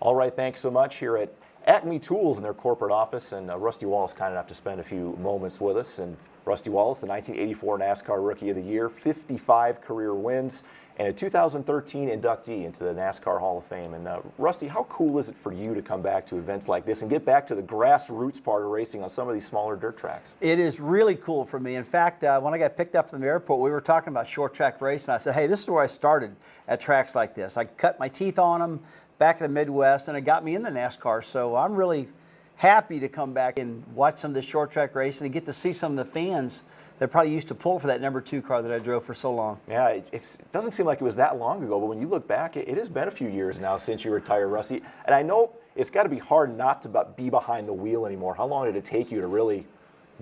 All right, thanks so much here at Acme Tools in their corporate office, and Rusty Wallace kind enough to spend a few moments with us. And Rusty Wallace, the 1984 NASCAR Rookie of the Year, 55 career wins, and a 2013 inductee into the NASCAR Hall of Fame. And Rusty, how cool is it for you to come back to events like this and get back to the grassroots part of racing on some of these smaller dirt tracks? It is really cool for me. In fact, when I got picked up from the airport, we were talking about short track racing. I said, hey, this is where I started at tracks like this. I cut my teeth on them back in the Midwest, and it got me in the NASCAR. So I'm really happy to come back and watch some of this short track racing and get to see some of the fans that probably used to pull for that number 2 car that I drove for so long. Yeah, it doesn't seem like it was that long ago, but when you look back, it has been a few years now since you retired, Rusty. And I know it's got to be hard not to be behind the wheel anymore. How long did it take you to really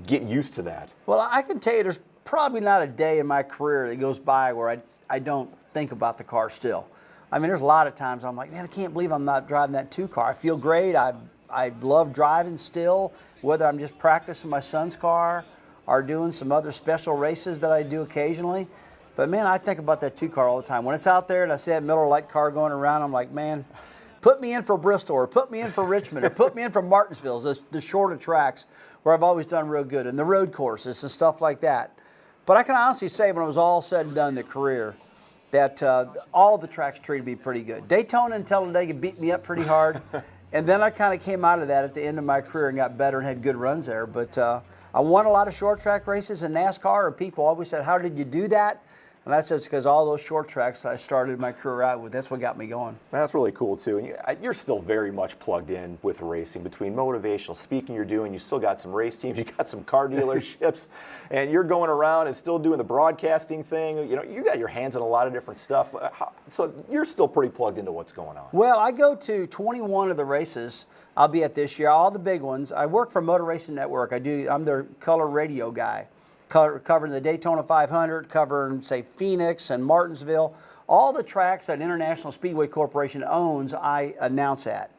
get used to that? Well, I can tell you there's probably not a day in my career that goes by where I don't think about the car still. I mean, there's a lot of times I'm like, man, I can't believe I'm not driving that 2 car. I feel great. I love driving still, whether I'm just practicing my son's car or doing some other special races that I do occasionally. But man, I think about that 2 car all the time. When it's out there and I see that Miller Lite car going around, I'm like, man, put me in for Bristol, or put me in for Richmond, or put me in for Martinsville, the shorter tracks where I've always done real good, and the road courses and stuff like that. But I can honestly say when it was all said and done in the career, that all the tracks treated me pretty good. Daytona and Talladega beat me up pretty hard, and then I kind of came out of that at the end of my career and got better and had good runs there. But I won a lot of short track races in NASCAR, and people always said, how did you do that? And I said, it's because all those short tracks I started my career out with, that's what got me going. That's really cool, too. And you're still very much plugged in with racing. Between motivational speaking you're doing, you still got some race teams, you got some car dealerships, and you're going around and still doing the broadcasting thing. You know, you got your hands on a lot of different stuff. So you're still pretty plugged into what's going on. Well, I go to 21 of the races I'll be at this year, all the big ones. I work for Motor Racing Network. I'm their color radio guy. Covering the Daytona 500, covering, say, Phoenix and Martinsville. All the tracks that International Speedway Corporation owns, I announce at.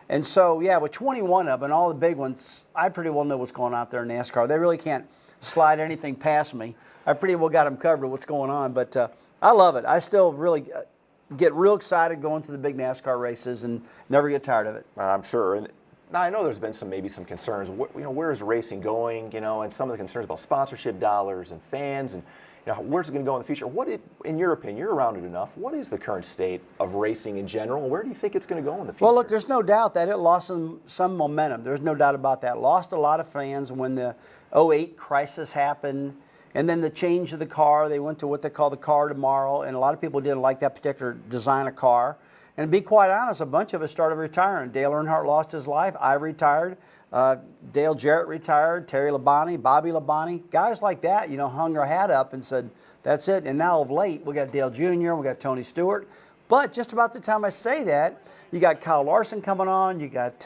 And so, yeah, with 21 of them, all the big ones, I pretty well know what's going on out there in NASCAR. They really can't slide anything past me. I pretty well got them covered what's going on, but I love it. I still really get real excited going to the big NASCAR races and never get tired of it. I'm sure. And now, I know there's been maybe some concerns. Where is racing going? And some of the concerns about sponsorship dollars and fans, and where's it going to go in the future? In your opinion, you're around it enough. What is the current state of racing in general? And where do you think it's going to go in the future? Well, look, there's no doubt that it lost some momentum. There's no doubt about that. Lost a lot of fans when the '08 crisis happened, and then the change of the car. They went to what they call the car tomorrow, and a lot of people didn't like that particular design of car. And to be quite honest, a bunch of us started retiring. Dale Earnhardt lost his life. I retired. Dale Jarrett retired. Terry Labonte, Bobby Labonte. Guys like that, hung their hat up and said, that's it. And now of late, we got Dale Jr., we got Tony Stewart. But just about the time I say that, you got Kyle Larson coming on. You got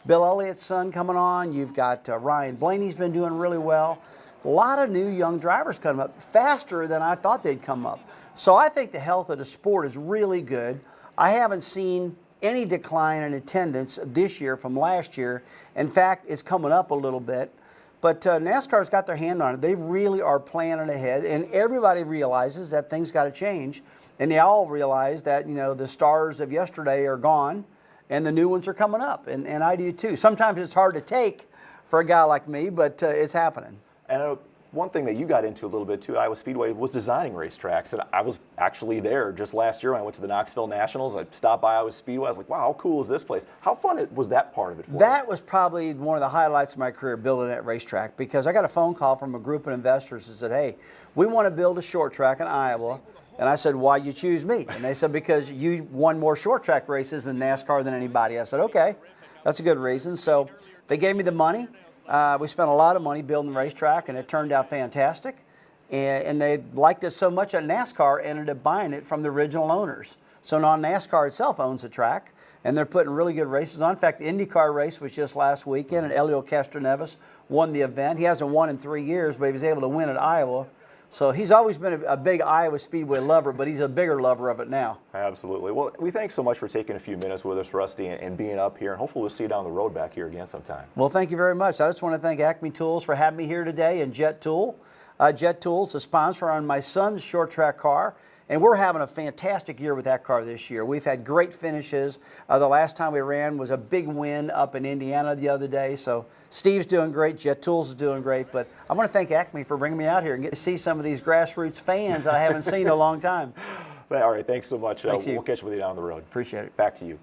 Bill Elliott's son coming on. You've got Ryan Blaney's been doing really well. A lot of new young drivers coming up faster than I thought they'd come up. So I think the health of the sport is really good. I haven't seen any decline in attendance this year from last year. In fact, it's coming up a little bit. But NASCAR's got their hand on it. They really are planning ahead, and everybody realizes that things got to change. And they all realize that, the stars of yesterday are gone, and the new ones are coming up. And I do too. Sometimes it's hard to take for a guy like me, but it's happening. And one thing that you got into a little bit too, Iowa Speedway, was designing racetracks. And I was actually there just last year when I went to the Knoxville Nationals. I stopped by Iowa Speedway. I was like, wow, how cool is this place? How fun was that part of it for you? That was probably one of the highlights of my career, building that racetrack, because I got a phone call from a group of investors that said, hey, we want to build a short track in Iowa. And I said, why you choose me? And they said, because you won more short track races in NASCAR than anybody. I said, okay, that's a good reason. So they gave me the money. We spent a lot of money building the racetrack, and it turned out fantastic. And they liked it so much that NASCAR ended up buying it from the original owners. So now NASCAR itself owns the track, and they're putting really good races on. In fact, the IndyCar race was just last weekend, and Elio Castroneves won the event. He hasn't won in 3 years, but he was able to win at Iowa. So he's always been a big Iowa Speedway lover, but he's a bigger lover of it now. Absolutely. Well, we thank so much for taking a few minutes with us, Rusty, and being up here. And hopefully we'll see you down the road back here again sometime. Well, thank you very much. I just want to thank Acme Tools for having me here today, and Jet Tool. Jet Tool's a sponsor on my son's short track car. And we're having a fantastic year with that car this year. We've had great finishes. The last time we ran was a big win up in Indiana the other day. So Steve's doing great, Jet Tools is doing great. But I want to thank Acme for bringing me out here and get to see some of these grassroots fans that I haven't seen in a long time. All right, thanks so much. Thanks we'll catch up with you down the road. Appreciate it. Back to you.